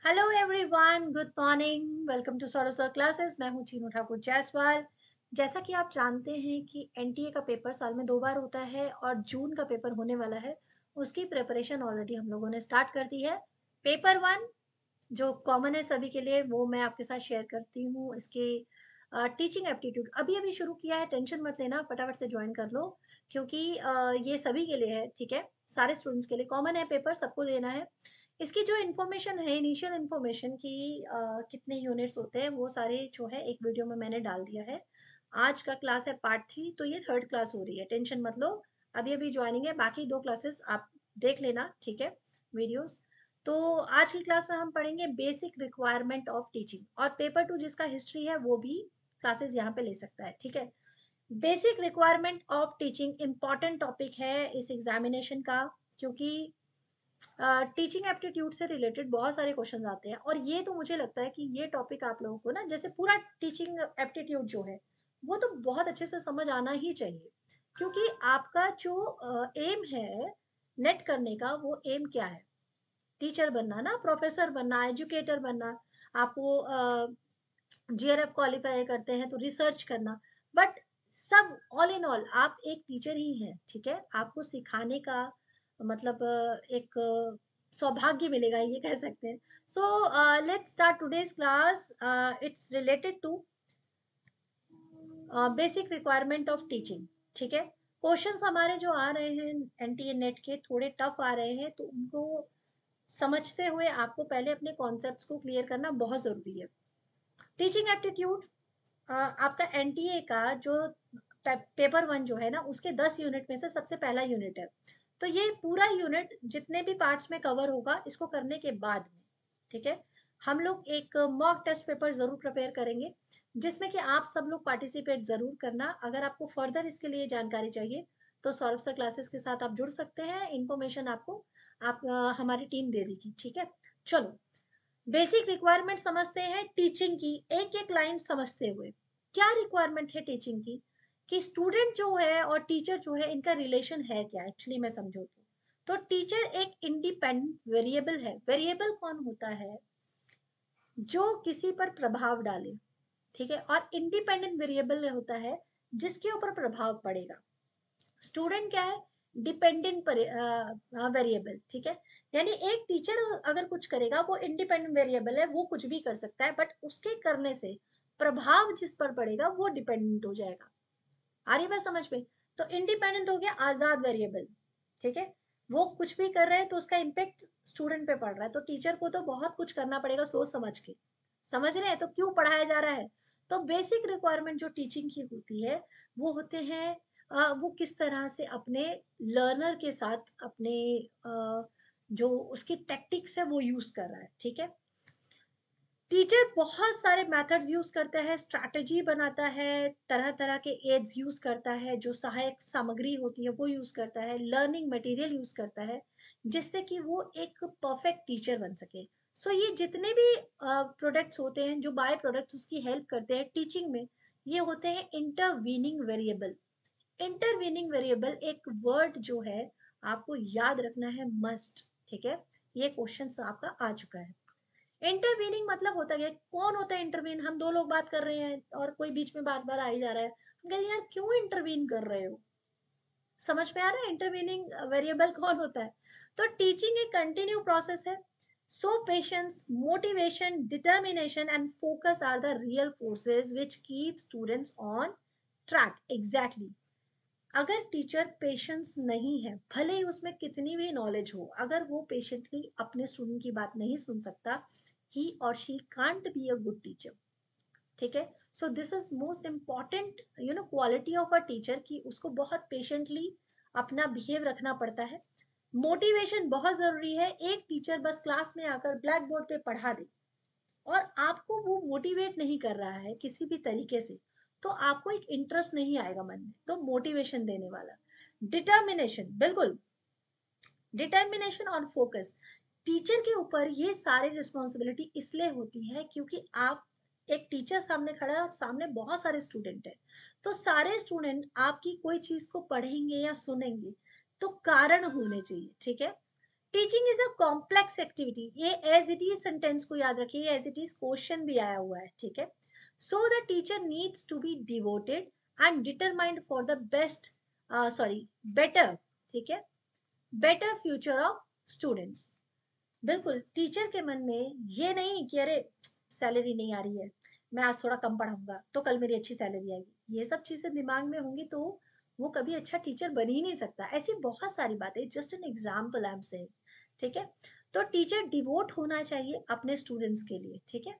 Hello everyone, good morning. Welcome to Saurav classes. मैं हूं चीनू ठाकुर जायसवाल। जैसा कि आप जानते हैं कि एनटीए का पेपर साल में 2 बार होता है और जून का पेपर होने वाला है। उसकी प्रिपरेशन ऑलरेडी हम लोगों ने स्टार्ट कर दी है। पेपर 1 जो कॉमन है सभी के लिए, वो मैं आपके साथ शेयर करती हूँ। इसके टीचिंग एप्टीट्यूड अभी अभी शुरू किया है, टेंशन मत लेना, फटाफट से ज्वाइन कर लो क्योंकि ये सभी के लिए है। ठीक है, सारे स्टूडेंट्स के लिए कॉमन है, पेपर सबको देना है। इसकी जो इन्फॉर्मेशन है, इनिशियल इन्फॉर्मेशन की कितने यूनिट्स होते हैं, वो सारे जो है एक वीडियो में मैंने डाल दिया है। आज का क्लास है पार्ट 3, तो ये थर्ड क्लास हो रही है, टेंशन मत लो। अभी अभी ज्वाइनिंग है, बाकी 2 क्लासेस आप देख लेना, ठीक है, वीडियोस। तो आज की क्लास में हम पढ़ेंगे बेसिक रिक्वायरमेंट ऑफ टीचिंग, और पेपर 2 जिसका हिस्ट्री है वो भी क्लासेस यहाँ पे ले सकता है। ठीक है, basic requirement of teaching important topic है इस एग्जामिनेशन का, क्योंकि टीचिंग एप्टीट्यूड से रिलेटेड बहुत सारे क्वेश्चन आते हैं। और ये तो मुझे लगता है कि ये टॉपिक आप लोगों को ना, जैसे पूरा टीचिंग एप्टीट्यूड जो है वो तो बहुत अच्छे से समझ आना ही चाहिए, क्योंकि आपका जो एम है नेट करने का, वो एम क्या है? टीचर बनना ना, प्रोफेसर बनना, एजुकेटर बनना। आपको जीआरएफ क्वालिफाई करते हैं तो रिसर्च करना। बट सब ऑल इन ऑल आप एक टीचर ही हैं। ठीक है, आपको सिखाने का मतलब एक सौभाग्य मिलेगा, ये कह सकते हैं। So let's start today's class. It's related to basic requirement of teaching. ठीक है, क्वेश्चंस हमारे जो आ रहे हैं एनटीए नेट के, थोड़े टफ आ रहे हैं, तो उनको समझते हुए आपको पहले अपने कॉन्सेप्ट्स को क्लियर करना बहुत ज़रूरी है। टीचिंग एप्टीट्यूड आपका एनटीए का जो पेपर 1 जो है ना, उसके 10 यूनिट में से सबसे पहला यूनिट है। तो ये पूरा यूनिट जितने भी पार्ट्स में कवर होगा, इसको करने के बाद में, ठीक है, हम लोग एक मॉक टेस्ट पेपर जरूर प्रिपेयर करेंगे, जिसमें कि आप सब लोग पार्टिसिपेट जरूर करना। अगर आपको फर्दर इसके लिए जानकारी चाहिए तो सौरभ सर क्लासेस के साथ आप जुड़ सकते हैं। इन्फॉर्मेशन आपको हमारी टीम दे देगी। ठीक है, चलो बेसिक रिक्वायरमेंट समझते हैं टीचिंग की, एक एक लाइन समझते हुए। क्या रिक्वायरमेंट है टीचिंग की? कि स्टूडेंट जो है और टीचर जो है, इनका रिलेशन है क्या एक्चुअली मैं समझो तो टीचर एक इंडिपेंडेंट वेरिएबल है। वेरिएबल कौन होता है? जो किसी पर प्रभाव डाले। ठीक है, और इंडिपेंडेंट वेरिएबल होता है जिसके ऊपर प्रभाव पड़ेगा। स्टूडेंट क्या है? Dependent variable. ठीक है, यानी एक टीचर अगर कुछ करेगा वो इंडिपेंडेंट वेरिएबल है, वो कुछ भी कर सकता है, बट उसके करने से प्रभाव जिस पर पड़ेगा वो डिपेंडेंट हो जाएगा। आ रही बात समझ में? तो इंडिपेंडेंट हो गया आजाद वेरिएबल। ठीक है, वो कुछ भी कर रहे हैं तो उसका इम्पेक्ट स्टूडेंट पे पड़ रहा है, तो टीचर को तो बहुत कुछ करना पड़ेगा सोच समझ के। समझ रहे हैं? तो क्यों पढ़ाया जा रहा है? तो बेसिक रिक्वायरमेंट जो टीचिंग की होती है, वो होते हैं वो किस तरह से अपने लर्नर के साथ अपने जो उसकी टेक्टिक्स है वो यूज कर रहा है। ठीक है, टीचर बहुत सारे मेथड्स यूज करता है, स्ट्रैटेजी बनाता है, तरह तरह के एड्स यूज करता है, जो सहायक सामग्री होती है वो यूज करता है, लर्निंग मटेरियल यूज करता है, जिससे कि वो एक परफेक्ट टीचर बन सके। सो ये जितने भी प्रोडक्ट्स होते हैं, जो बाय प्रोडक्ट्स उसकी हेल्प करते हैं टीचिंग में, ये होते हैं इंटरवीनिंग वेरिएबल। इंटरवीनिंग वेरिएबल एक वर्ड जो है, आपको याद रखना है, मस्ट। ठीक है, ये क्वेश्चन आपका आ चुका है। इंटरवीनिंग मतलब होता है, कौन होता है इंटरवीन? हम दो लोग बात कर रहे हैं और कोई बीच में बार बार आ ही जा रहा है, हम कहेंगे यार क्यों इंटरवीन कर रहे हो? समझ में आ रहा है इंटरवीनिंग वेरिएबल कौन होता है? तो टीचिंग एक कंटिन्यू प्रोसेस है। So patience, motivation, determination and focus are the real forces which keep students on track. Exactly, अगर टीचर पेशेंस नहीं है, भले ही उसमें कितनी भी नॉलेज हो, अगर वो पेशेंटली अपने स्टूडेंट की बात नहीं सुन सकता, ही or she can't be a good teacher. ठीक है, so this is most important quality of a teacher, कि उसको बहुत पेशेंटली अपना बिहेव रखना पड़ता है। मोटिवेशन बहुत जरूरी है। एक टीचर बस क्लास में आकर ब्लैक बोर्ड पे पढ़ा दे और आपको वो मोटिवेट नहीं कर रहा है किसी भी तरीके से, तो आपको एक इंटरेस्ट नहीं आएगा मन में। तो मोटिवेशन देने वाला, डिटर्मिनेशन, बिल्कुल, डिटर्मिनेशन और फोकस। टीचर के ऊपर ये सारी रिस्पॉन्सिबिलिटी इसलिए होती है क्योंकि आप एक टीचर सामने खड़ा है और सामने बहुत सारे स्टूडेंट है, तो सारे स्टूडेंट आपकी कोई चीज को पढ़ेंगे या सुनेंगे तो कारण होने चाहिए। ठीक है, teaching is a complex activity, ये एज इट इज सेंटेंस को याद रखिए, एज इट इज क्वेश्चन भी आया हुआ है, ठीक है। So the teacher needs to be devoted and determined for the best, sorry better, ठीक है, बेटर फ्यूचर ऑफ स्टूडेंट्स। बिल्कुल टीचर के मन में ये नहीं कि अरे सैलरी नहीं आ रही है, मैं आज थोड़ा कम पढ़ाऊंगा तो कल मेरी अच्छी सैलरी आएगी, ये सब चीजें दिमाग में होंगी तो वो कभी अच्छा टीचर बन ही नहीं सकता। ऐसी बहुत सारी बातें, just an example I am saying, ठीक है। तो टीचर डिवोट होना चाहिए अपने स्टूडेंट्स के लिए, ठीक है।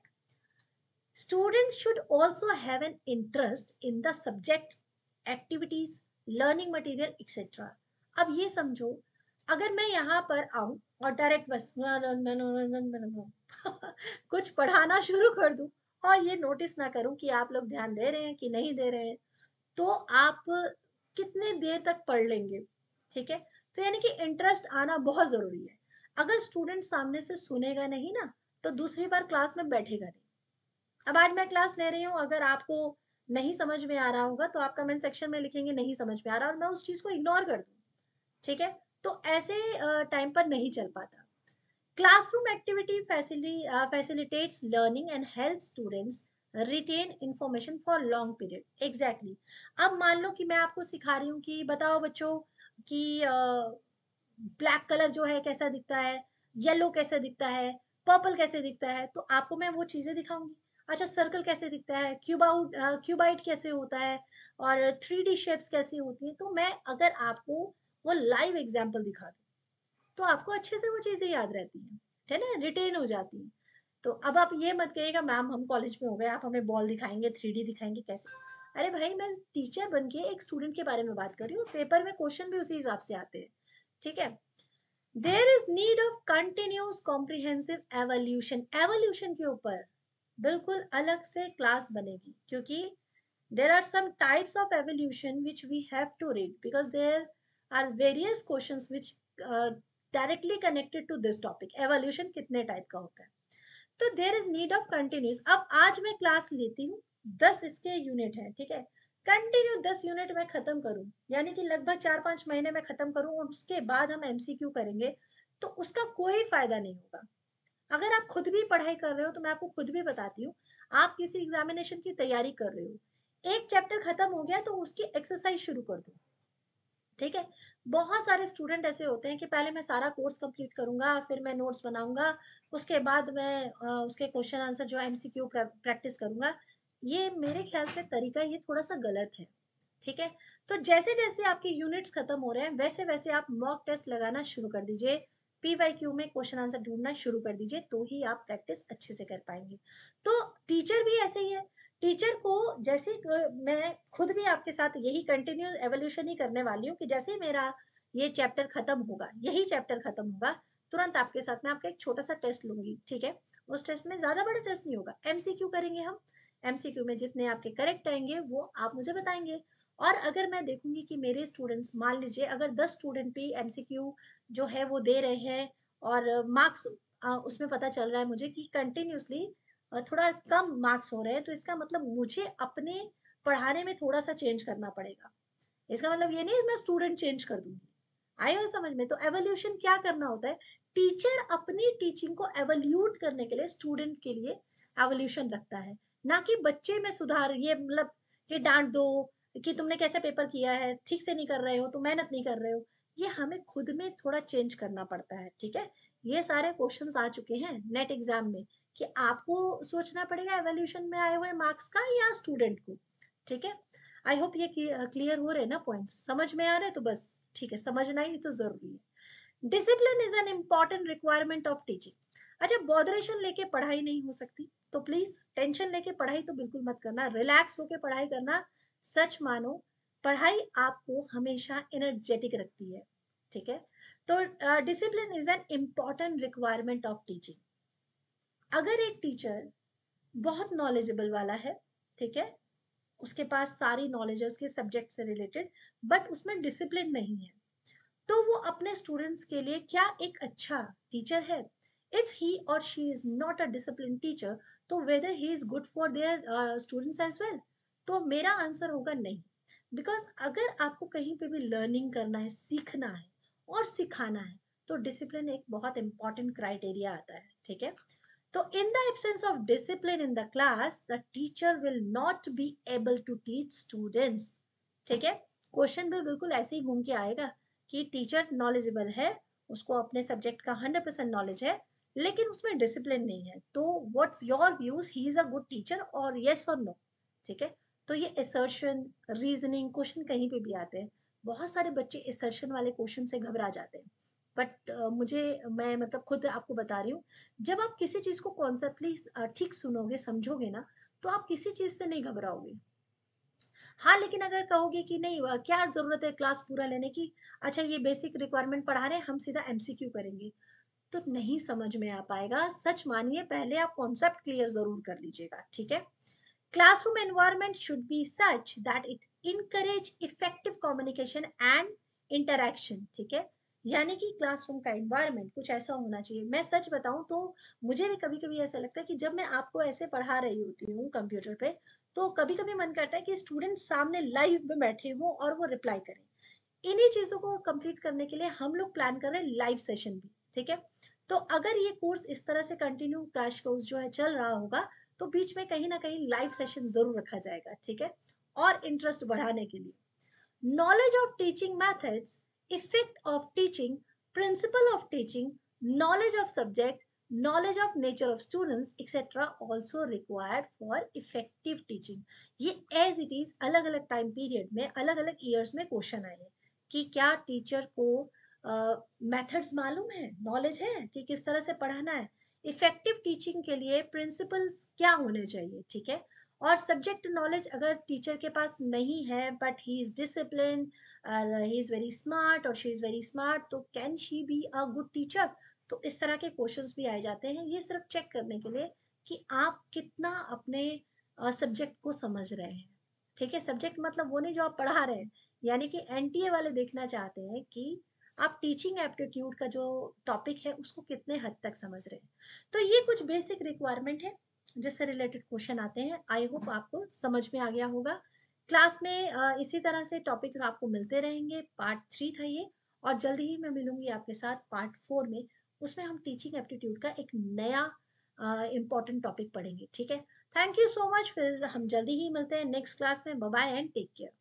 Students should also have an interest in the subject, activities, learning material etcetera. अब ये समझो, अगर मैं यहाँ पर आऊं और डायरेक्ट बस कुछ पढ़ाना शुरू कर दूं और ये नोटिस ना करूं कि आप लोग ध्यान दे रहे हैं कि नहीं दे रहे हैं, तो आप कितने देर तक पढ़ लेंगे, ठीक है। तो यानी कि इंटरेस्ट आना बहुत जरूरी है। अगर स्टूडेंट सामने से सुनेगा नहीं ना, तो दूसरी बार क्लास में बैठेगा नहीं। अब आज मैं क्लास ले रही हूँ, अगर आपको नहीं समझ में आ रहा होगा तो आप कमेंट सेक्शन में लिखेंगे नहीं समझ में आ रहा, और मैं उस चीज को इग्नोर कर दूँ, ठीक है। तो ऐसे टाइम पर नहीं चल पाता। Classroom activity facilitates learning and helps students retain information for long period, exactly। अब मान लो कि मैं आपको सिखा रही हूँ कि बताओ बच्चों कि ब्लैक कलर जो है कैसा दिखता है, येलो कैसे दिखता है, पर्पल कैसे दिखता है, तो आपको मैं वो चीजें दिखाऊंगी। अच्छा सर्कल कैसे दिखता है, क्यूबाइड कैसे होता है, और 3D शेप्स कैसी होती हैं, तो मैं अगर आपको वो लाइव एग्जांपल दिखा दूं तो आपको अच्छे से वो चीजें याद रहती हैं, है ना, रिटेन हो जाती हैं। तो अब आप ये मत कहिएगा मैम हम कॉलेज में हो गए, आप हमें बॉल दिखाएंगे, 3D दिखाएंगे, कैसे। अरे भाई मैं टीचर बन के एक स्टूडेंट के बारे में बात कर रही हूँ, पेपर में क्वेश्चन भी उसी हिसाब से आते हैं, ठीक है। There is need of continuous comprehensive evaluation, evaluation के ऊपर बिल्कुल अलग से क्लास बनेगी, क्योंकि there are some types of evolution which we have to read because there are various questions which directly connected to this topic, evolution कितने type का होता है। तो there is need of continuous. अब आज मैं क्लास लेती हूँ, 10 इसके यूनिट है, ठीक है, कंटिन्यू 10 यूनिट मैं खत्म करूँ, यानी कि लगभग 4-5 महीने में खत्म करूँ, और उसके बाद हम एमसीक्यू करेंगे, तो उसका कोई फायदा नहीं होगा। अगर आप खुद भी पढ़ाई कर रहे हो तो मैं आपको खुद भी बताती हूँ, आप किसी एग्जामिनेशन की तैयारी कर रहे हो, एक चैप्टर खत्म हो गया तो उसकी एक्सरसाइज शुरू कर दो, ठीक है। बहुत सारे स्टूडेंट ऐसे होते हैं कि पहले मैं सारा कोर्स कंप्लीट करूंगा, फिर मैं नोट्स बनाऊंगा, उसके बाद मैं उसके क्वेश्चन आंसर जो एमसीक्यू प्रैक्टिस करूंगा। ये मेरे ख्याल से तरीका ये थोड़ा सा गलत है, ठीक है। तो जैसे जैसे आपके यूनिट्स खत्म हो रहे हैं वैसे वैसे आप मॉक टेस्ट लगाना शुरू कर दीजिए, पीवाईक्यू में क्वेश्चन आंसर ढूंढना शुरू कर दीजिए, तो ही आप प्रैक्टिस अच्छे से कर पाएंगे। तो टीचर भी ऐसे ही है, टीचर को जैसे मैं खुद भी आपके साथ यही कंटिन्यू एवोल्यूशन ही करने वाली हूँ कि जैसे ही मेरा ये चैप्टर खत्म होगा, यही चैप्टर खत्म होगा, तुरंत आपके साथ में आपका एक छोटा सा टेस्ट लूंगी, ठीक है। उस टेस्ट में ज्यादा बड़ा टेस्ट नहीं होगा, एमसीक्यू करेंगे हम, एमसीक्यू में जितने आपके करेक्ट आएंगे वो आप मुझे बताएंगे। और अगर मैं देखूंगी कि मेरे स्टूडेंट्स, मान लीजिए अगर 10 स्टूडेंट भी एमसीक्यू जो है वो दे रहे हैं और मार्क्स उसमें पता चल रहा है मुझे कि कंटिन्यूसली थोड़ा कम मार्क्स हो रहे हैं, तो इसका मतलब मुझे अपने पढ़ाने में थोड़ा सा चेंज करना पड़ेगा। इसका मतलब ये नहीं है मैं स्टूडेंट चेंज कर दूंगी। आई बात समझ में? तो एवोल्यूशन क्या करना होता है, टीचर अपनी टीचिंग को एवोल्यूट करने के लिए स्टूडेंट के लिए एवोल्यूशन रखता है, ना कि बच्चे में सुधार, ये मतलब कि डांट दो कि तुमने कैसे पेपर किया है, ठीक से नहीं कर रहे हो, तुम मेहनत नहीं कर रहे हो। ये हमें खुद में थोड़ा चेंज करना पड़ता है, ठीक है। ये सारे क्वेश्चंस आ चुके हैं नेट एग्जाम में कि आपको सोचना पड़ेगा एवोल्यूशन में आए हुए मार्क्स का या स्टूडेंट को, ठीक है। आई होप ये क्लियर हो रहे हैं ना पॉइंट्स, समझ में आ रहे हैं तो बस ठीक है, समझना ही तो जरूरी है। Discipline is an important requirement of teaching. अच्छा बॉदरेशन लेके पढ़ाई नहीं हो सकती, तो प्लीज टेंशन लेके पढ़ाई तो बिल्कुल मत करना, रिलैक्स होके पढ़ाई करना। सच मानो पढ़ाई आपको हमेशा एनर्जेटिक रखती है, ठीक है। तो discipline is an important requirement of teaching. अगर एक टीचर बहुत नॉलेजेबल वाला है, ठीक है, उसके पास सारी नॉलेज है उसके सब्जेक्ट से रिलेटेड, बट उसमें डिसिप्लिन नहीं है, तो वो अपने स्टूडेंट्स के लिए क्या एक अच्छा टीचर है? If he or she is not a discipline teacher, तो whether he is good for their students as well? तो मेरा आंसर होगा नहीं। बिकॉज अगर आपको कहीं पे भी लर्निंग करना है, सीखना है और सिखाना है, तो डिसिप्लिन एक बहुत इंपॉर्टेंट क्राइटेरिया आता है, ठीक है। तो in the absence of discipline in the class the teacher will not be able to teach students, ठीक है। क्वेश्चन भी बिल्कुल ऐसे ही घूम के आएगा कि टीचर नॉलेजेबल है, उसको अपने सब्जेक्ट का 100% नॉलेज है, लेकिन उसमें डिसिप्लिन नहीं है, तो what's your views, he is a good teacher और यस और नो, ठीक है। तो ये असर्शन, रीजनिंग क्वेश्चन कहीं पे भी आते हैं, बहुत सारे बच्चे असर्शन वाले क्वेश्चन से घबरा जाते हैं, बट मुझे, मैं मतलब खुद आपको बता रही हूँ, जब आप किसी चीज को कॉन्सेप्टली ठीक सुनोगे समझोगे ना, तो आप किसी चीज से नहीं घबराओगे। हाँ, लेकिन अगर कहोगे कि नहीं क्या ज़रूरत है क्लास पूरा लेने की, अच्छा ये बेसिक रिक्वायरमेंट पढ़ा रहे हैं, हम सीधा एमसीक्यू करेंगे, तो नहीं समझ में आ पाएगा। सच मानिए पहले आप कॉन्सेप्ट क्लियर ज़रूर कर लीजिएगा, ठीक है? Classroom environment should be such that it encourage effective communication and interaction, ठीक है? यानी कि क्लासरूम का एनवायरनमेंट कुछ ऐसा होना चाहिए। मैं सच बताऊँ तो मुझे भी कभी-कभी ऐसा लगता है कि जब मैं आपको ऐसे पढ़ा रही होती हूँ कंप्यूटर पे, तो कभी-कभी मन करता है कि स्टूडेंट सामने लाइव में बैठे हों और वो रिप्लाई करें। इन्हीं चीज़ों को कंप्लीट करने के लिए हम लोग प्लान कर रहे हैं लाइव सेशन भी, ठीक है? तो अगर ये कोर्स इस तरह से कंटिन्यू क्रैश कोर्स जो है चल रहा होगा, तो बीच में कहीं न कहीं लाइव सेशन ज़रूर रखा जाएगा, ठीक है? और इंटरेस्ट बढ़ाने के लिए। Knowledge of teaching methods, effect of teaching, principle of teaching, knowledge of subject, knowledge of nature of students, etc. also required for effective teaching. ये as it is अलग अलग टाइम पीरियड में अलग अलग ईयर्स में क्वेश्चन आए हैं कि क्या टीचर को मेथड्स मालूम है, नॉलेज है कि किस तरह से पढ़ाना है, इफेक्टिव टीचिंग के लिए प्रिंसिपल्स क्या होने चाहिए, ठीक है। और सब्जेक्ट नॉलेज अगर टीचर के पास नहीं है but he is discipline, he is very smart और शी इज वेरी स्मार्ट, तो can she be a good teacher. तो इस तरह के क्वेश्चंस भी आए जाते हैं, ये सिर्फ चेक करने के लिए कि आप कितना अपने सब्जेक्ट को समझ रहे हैं, ठीक है। सब्जेक्ट मतलब वो नहीं जो आप पढ़ा रहे हैं, यानी कि एनटीए वाले देखना चाहते हैं कि आप टीचिंग एप्टीट्यूड का जो टॉपिक है उसको कितने हद तक समझ रहे हैं। तो ये कुछ बेसिक रिक्वायरमेंट है जिससे रिलेटेड क्वेश्चन आते हैं। आई होप आपको समझ में आ गया होगा। क्लास में इसी तरह से टॉपिक आपको मिलते रहेंगे। पार्ट 3 था ये, और जल्दी ही मैं मिलूंगी आपके साथ पार्ट 4 में। उसमें हम टीचिंग एप्टीट्यूड का एक नया इम्पोर्टेंट टॉपिक पढ़ेंगे, ठीक है। थैंक यू सो मच, फिर हम जल्दी ही मिलते हैं नेक्स्ट क्लास में। Bye bye and take care.